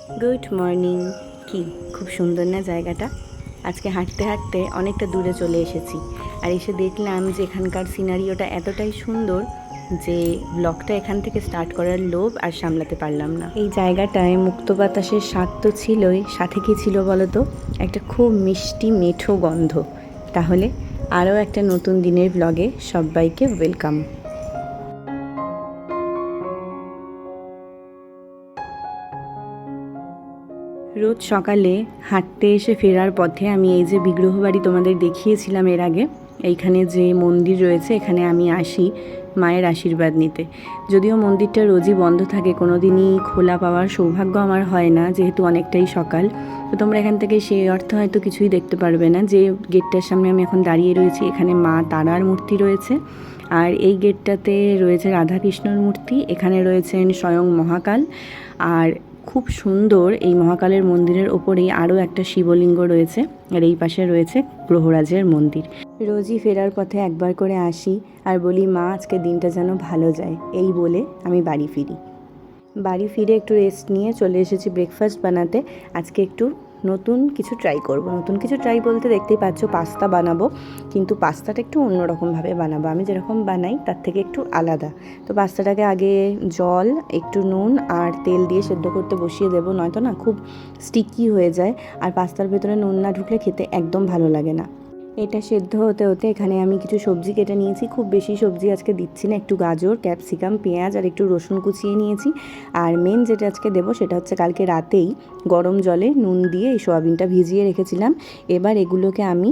Good morning. কি খুব সুন্দর না জায়গাটা? আজকে হাঁটতে হাঁটতে অনেকটা দূরে চলে এসেছি, আর এসে দেখলাম যে এখানকার সিনারিওটা এতটাই সুন্দর যে ব্লগটা এখান থেকে স্টার্ট করার লোভ আর সামলাতে পারলাম না। এই জায়গাটায় মুক্ত বাতাসের স্বাদ তো ছিলই, সাথে কি ছিল বলো তো? একটা খুব মিষ্টি মেঠো গন্ধ। তাহলে আরও একটা নতুন দিনের ব্লগে সবাইকে ওয়েলকাম। রোজ সকালে হাঁটতে এসে ফেরার পথে আমি এই যে বিগ্রহ বাড়ি তোমাদের দেখিয়েছিলাম এর আগে, এইখানে যে মন্দির রয়েছে এখানে আমি আসি মায়ের আশীর্বাদ নিতে। যদিও মন্দিরটা রোজই বন্ধ থাকে, কোনো দিনই খোলা পাওয়ার সৌভাগ্য আমার হয় না, যেহেতু অনেকটাই সকাল। তো তোমরা এখান থেকে সেই অর্থে হয়তো কিছুই দেখতে পারবে না। যে গেটটার সামনে আমি এখন দাঁড়িয়ে রয়েছি, এখানে মা তারার মূর্তি রয়েছে, আর এই গেটটাতে রয়েছে রাধাকৃষ্ণর মূর্তি, এখানে রয়েছেন স্বয়ং মহাকাল। আর খুব সুন্দর এই মহাকালের মন্দিরের ওপরেই আরও একটা শিবলিঙ্গ রয়েছে, আর এই পাশে রয়েছে গ্রহরাজের মন্দির। রোজই ফেরার পথে একবার করে আসি আর বলি মা আজকে দিনটা যেন ভালো যায়, এই বলে আমি বাড়ি ফিরি। বাড়ি ফিরে একটু রেস্ট নিয়ে চলে এসেছি ব্রেকফাস্ট বানাতে। আজকে একটু নতুন কিছু ট্রাই করব। নতুন কিছু ট্রাই বলতে দেখতেই পাচ্ছ পাস্তা বানাবো, কিন্তু পাস্তাটা একটু অন্যরকমভাবে বানাবো। আমি যেরকম বানাই তার থেকে একটু আলাদা। তো পাস্তাটাকে আগে জল, একটু নুন আর তেল দিয়ে সেদ্ধ করতে বসিয়ে দেবো, নয়তো না খুব স্টিকি হয়ে যায়, আর পাস্তার ভেতরে নুন না ঢুকলে খেতে একদম ভালো লাগে না। এটা সেদ্ধ হতে হতে এখানে আমি কিছু সবজি কেটে নিয়েছি। খুব বেশি সবজি আজকে দিচ্ছি না, একটু গাজর, ক্যাপসিকাম, পেঁয়াজ আর একটু রসুন কুচিয়ে নিয়েছি। আর মেন যেটা আজকে দেবো সেটা হচ্ছে কালকে রাতেই গরম জলে নুন দিয়ে এই সোয়াবিনটা ভিজিয়ে রেখেছিলাম। এবার এগুলোকে আমি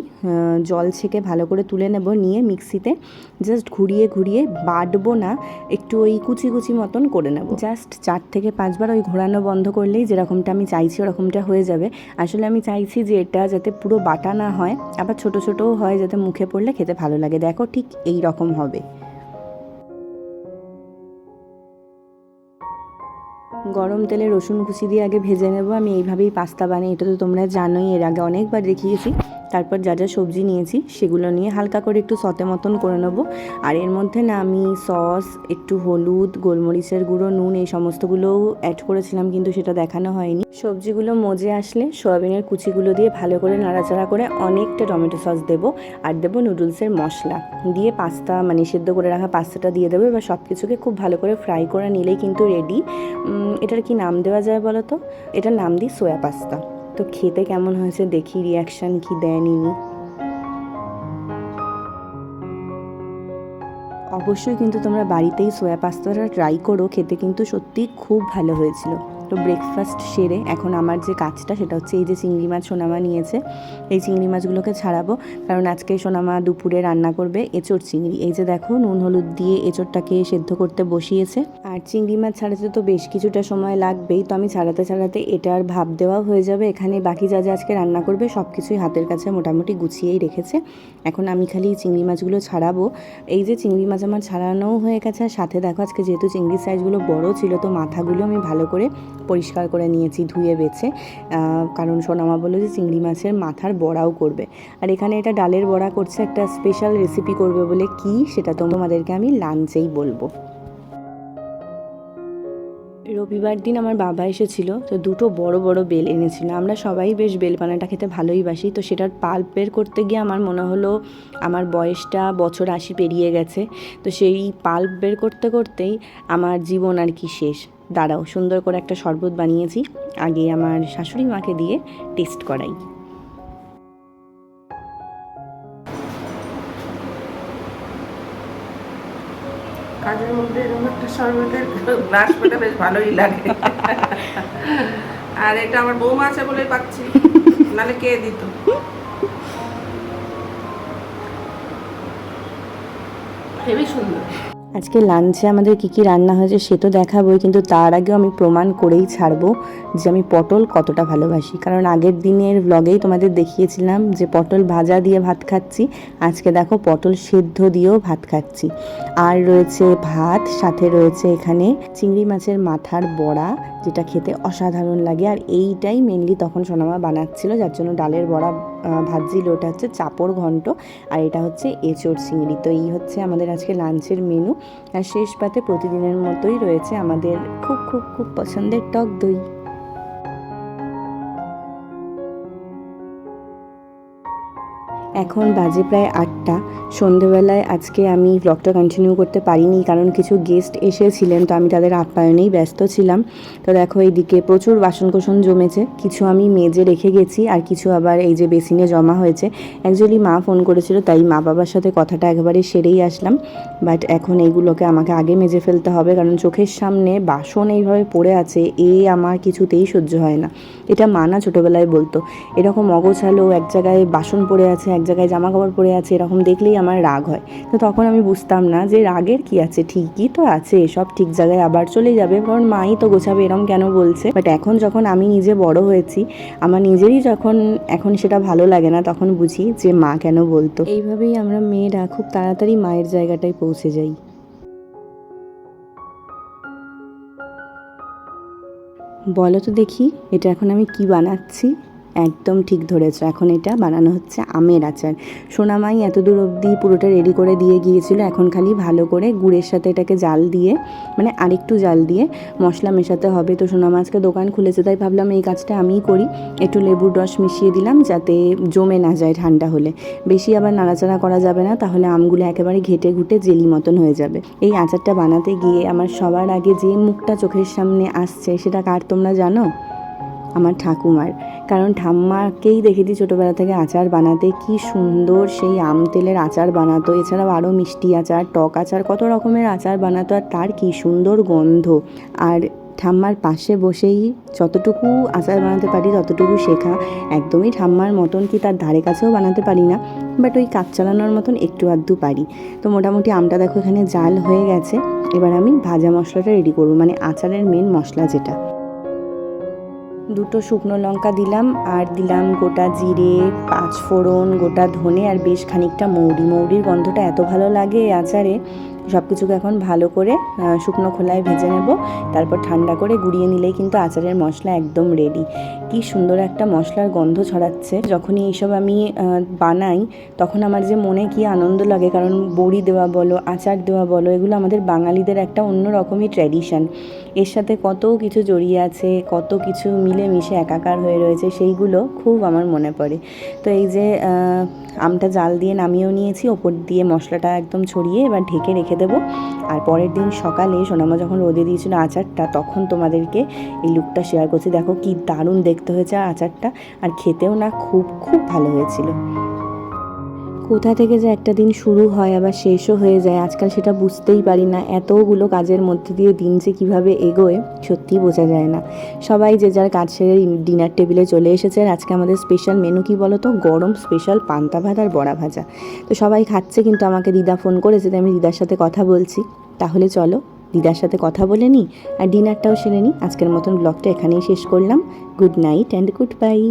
জল ছেঁকে ভালো করে তুলে নেব, নিয়ে মিক্সিতে জাস্ট ঘুরিয়ে ঘুরিয়ে বাটবো না, একটু ওই কুচি কুচি মতন করে নেব। জাস্ট 4 থেকে 5 বার ওই ঘোরানো বন্ধ করলেই যেরকমটা আমি চাইছি ওরকমটা হয়ে যাবে। আসলে আমি চাইছি যে এটা যাতে পুরো বাটা না হয়, আবার ছোটো ছোটোও হয়, যাতে মুখে পড়লে খেতে ভালো লাগে। দেখো ঠিক এই রকম হবে। গরম তেলে রসুন কুচি দিয়ে আগে ভেজে নেব। আমি এইভাবেই পাস্তা বানাই, এটা তো তোমরা জানোই, এর আগে অনেকবার দেখিয়েছি। তারপর যা যা সবজি নিয়েছি সেগুলো নিয়ে হালকা করে একটু সতে মতন করে নেব। আর এর মধ্যে না আমি সস, একটু হলুদ, গোলমরিচের গুঁড়ো, নুন এই সমস্তগুলোও অ্যাড করেছিলাম, কিন্তু সেটা দেখানো হয়নি। সবজিগুলো মজে আসলে সোয়াবিনের কুচিগুলো দিয়ে ভালো করে নাড়াচাড়া করে অনেকটা টমেটো সস দেবো, আর দেবো নুডলসের মশলা দিয়ে পাস্তা, মানে সেদ্ধ করে রাখা পাস্তাটা দিয়ে দেবো। এবার সব কিছুকে খুব ভালো করে ফ্রাই করে নিলেই কিন্তু রেডি। এটার কি নাম দেওয়া যায় বলো তো? এটার নাম দিই সোয়া পাস্তা। তো খেতে কেমন হয়েছে দেখি, রিয়াকশান কি দেয় নিনি। অবশ্যই কিন্তু তোমরা বাড়িতেই সোয়া পাস্তাটা ট্রাই করো, খেতে কিন্তু সত্যিই খুব ভালো হয়েছিল। তো ব্রেকফাস্ট সেরে এখন আমার যে কাজটা সেটা হচ্ছে এই যে চিংড়ি মাছ সোনামা নিয়েছে, এই চিংড়ি মাছগুলোকে ছাড়াবো, কারণ আজকে সোনামা দুপুরে রান্না করবে এঁচোড় চিংড়ি। এই যে দেখো নুন হলুদ দিয়ে এঁচোড়টাকে সেদ্ধ করতে বসিয়েছে। আর চিংড়ি মাছ ছাড়াতে তো বেশ কিছুটা সময় লাগবেই, তো আমি ছাড়াতে ছাড়াতে এটার ভাব দেওয়াও হয়ে যাবে। এখানে বাকি যা যা আজকে রান্না করবে সব কিছুই হাতের কাছে মোটামুটি গুছিয়েই রেখেছে। এখন আমি খালি চিংড়ি মাছগুলো ছাড়াবো। এই যে চিংড়ি মাছ আমার ছাড়ানোও হয়ে গেছে, আর সাথে দেখো আজকে যেহেতু চিংড়ির সাইজগুলো বড় ছিল, তো মাথাগুলো আমি ভালো করে পরিষ্কার করে নিয়েছি ধুয়ে বেছে, কারণ সোনামা বললো যে চিংড়ি মাছের মাথার বড়াও করবে। আর এখানে এটা ডালের বড়া করছে, একটা স্পেশাল রেসিপি করবে বলে, কি সেটা তোমাদেরকে আমি লাঞ্চেই বলবো। রবিবার দিন আমার বাবা এসেছিল, তো দুটো বড় বড় বেল এনেছিল। আমরা সবাই বেশ বেলপানাটা খেতে ভালোই বাসি, তো সেটার পাল্প বের করতে গিয়ে আমার মনে হলো আমার বয়সটা বছর 80 পেরিয়ে গেছে। তো সেই পাল্প বের করতে করতেই আমার জীবন আর কি শেষ। দাঁড়াও, সুন্দর করে একটা শরবত বানিয়েছি, আগে আমার শাশুড়ি মাকে দিয়ে টেস্ট করাই। কাজের মধ্যে এরকম একটা শরবতের গ্লাস পেতে বেশ ভালোই লাগে। আর এটা আমার বৌমা আছে বলেই পাচ্ছি, নাহলে কে দিত। হেবি সুন্দর। আজকে লাঞ্চে আমাদের কী কী রান্না হয়েছে সে তো দেখাবোই, কিন্তু তার আগেও আমি প্রমাণ করেই ছাড়বো যে আমি পটল কতটা ভালোবাসি। কারণ আগের দিনের ব্লগেই তোমাদের দেখিয়েছিলাম যে পটল ভাজা দিয়ে ভাত খাচ্ছি, আজকে দেখো পটল সেদ্ধ দিয়েও ভাত খাচ্ছি। আর রয়েছে ভাত, সাথে রয়েছে এখানে চিংড়ি মাছের মাথার বড়া, যেটা খেতে অসাধারণ লাগে। আর এইটাই মেনলি তখন সোনামা বানাচ্ছিল, যার জন্য ডালের বড়া ভাজছিল। ওটা হচ্ছে চাপড় ঘন্ট, আর এটা হচ্ছে এঁচোড় চিংড়ি। তো এই হচ্ছে আমাদের আজকে লাঞ্চের মেনু। আর শেষ পাতে প্রতিদিনের মতোই রয়েছে আমাদের খুব খুব খুব পছন্দের টক দই। এখন বাজে প্রায় 8টা। সন্ধেবেলায় আজকে আমি ব্লগটা কন্টিনিউ করতে পারিনি, কারণ কিছু গেস্ট এসেছিলেন, তো আমি তাদের আপ্যায়নেই ব্যস্ত ছিলাম। তো দেখো এইদিকে প্রচুর বাসনকোসন জমেছে, কিছু আমি মেজে রেখে গেছি আর কিছু আবার এই যে বেসিনে জমা হয়েছে। অ্যাকচুয়ালি মা ফোন করেছিল, তাই মা বাবার সাথে কথাটা একবারে সেরেই আসলাম। বাট এখন এইগুলোকে আমাকে আগে মেজে ফেলতে হবে, কারণ চোখের সামনে বাসন এইভাবে পড়ে আছে, আমার কিছুতেই সহ্য হয় না। এটা মা না ছোটোবেলায় বলতো, এরকম অগোছালো এক জায়গায় বাসন পড়ে আছে, এক জায়গায় জামা কাপড় পড়ে আছে, এরকম দেখলেই আমার রাগ হয়। তো তখন আমি বুঝতাম না যে রাগের কি আছে, ঠিকই তো আছে, সব ঠিক জায়গায় আবার চলে যাবে, কারণ মাই তো গোছাবে, এরকম কেন বলছে। বাট এখন যখন আমি নিজে বড় হয়েছি, আমার নিজেরই যখন এখন সেটা ভালো লাগে না, তখন বুঝি যে মা কেন বলতো। এইভাবেই আমরা মেয়েরা খুব তাড়াতাড়ি মায়ের জায়গাটায় পৌঁছে যাই। বলো তো দেখি, এটা এখন আমি কি বানাচ্ছি? একদম ঠিক ধরেছ, এখন এটা বানানো হচ্ছে আমের আচার। সোনামাই এত দূর অবধি পুরোটা রেডি করে দিয়ে গিয়েছিল, এখন খালি ভালো করে গুড়ের সাথে এটাকে জাল দিয়ে, মানে আরেকটু জাল দিয়ে মশলা মেশাতে হবে। তো সোনামা আজকে দোকান খুলেছে, তাই ভাবলাম এই কাজটা আমিই করি। একটু লেবুর রস মিশিয়ে দিলাম যাতে জমে না যায় ঠান্ডা হলে, বেশি আবার নাড়াচাড়া করা যাবে না, তাহলে আমগুলো একেবারে ঘেটে ঘুটে জেলি মতন হয়ে যাবে। এই আচারটা বানাতে গিয়ে আমার সবার আগে যে মুখটা চোখের সামনে আসছে সেটা কার তোমরা জানো? আমার ঠাকুমার। কারণ ঠাম্মাকেই দেখেছি ছোটোবেলা থেকে আচার বানাতে, কি সুন্দর সেই আম তেলের আচার বানাতো, এছাড়াও আরও মিষ্টি আচার, টক আচার, কত রকমের আচার বানাতো, আর তার কি সুন্দর গন্ধ। আর ঠাম্মার পাশে বসেই যতটুকু আচার বানাতে পারি ততটুকু শেখা। একদমই ঠাম্মার মতন কি তার ধারে কাছেও বানাতে পারি না, বাট ওই কাজ চালানোর মতন একটু আধটু পারি। তো মোটামুটি আমটা দেখো এখানে জাল হয়ে গেছে। এবার আমি ভাজা মশলাটা রেডি করবো, মানে আচারের মেন মশলা যেটা। 2টো শুকনো লঙ্কা দিলাম, আর দিলাম গোটা জিরে, 5 ফোড়ন, গোটা ধনে, আর বেশ খানিকটা মৌরির গন্ধটা এত ভালো লাগে এই আচারে। সব কিছুকে এখন ভালো করে শুকনো খোলায় ভেজে নেব, তারপর ঠান্ডা করে গুঁড়িয়ে নিলেই কিন্তু আচারের মশলা একদম রেডি। কি সুন্দর একটা মশলার গন্ধ ছড়াচ্ছে। যখনই এইসব আমি বানাই তখন আমার যে মনে কি আনন্দ লাগে, কারণ বড়ি দেওয়া বলো, আচার দেওয়া বলো, এগুলো আমাদের বাঙালিদের একটা অন্য রকমই ট্র্যাডিশন। এর সাথে কত কিছু জড়িয়ে আছে, কত কিছু মিলেমিশে একাকার হয়ে রয়েছে, সেইগুলো খুব আমার মনে পড়ে। তো এই যে আমটা জাল দিয়ে নামিয়েও নিয়েছি, ওপর দিয়ে মশলাটা একদম ছড়িয়ে এবার ঢেকে রেখে দেবো। আর পরের দিন সকালে সোনামা যখন রোদে দিয়েছিল আচারটা, তখন তোমাদেরকে এই লুকটা শেয়ার করছি। দেখো কি দারুণ দেখতে হয়েছে আচারটা, আর খেতেও না খুব খুব ভালো হয়েছিল। কোথা থেকে যে একটা দিন শুরু হয় আবার শেষও হয়ে যায়, আজকাল সেটা বুঝতেই পারি না। এতগুলো কাজের মধ্যে দিয়ে দিন যে কীভাবে এগোয় সত্যিই বোঝা যায় না। সবাই যে যার কাজ সেরে ডিনার টেবিলে চলে এসেছে। আর আজকে আমাদের স্পেশাল মেনু কী বলো তো? গরম স্পেশাল পান্তা ভাত আর বড়া ভাজা। তো সবাই খাচ্ছে, কিন্তু আমাকে দিদা ফোন করেছে, তাই আমি দিদার সাথে কথা বলছি। তাহলে চলো দিদার সাথে কথা বলে নিই আর ডিনারটাও সেরে নিই। আজকের মতন ব্লগটা এখানেই শেষ করলাম। Good night and good bye.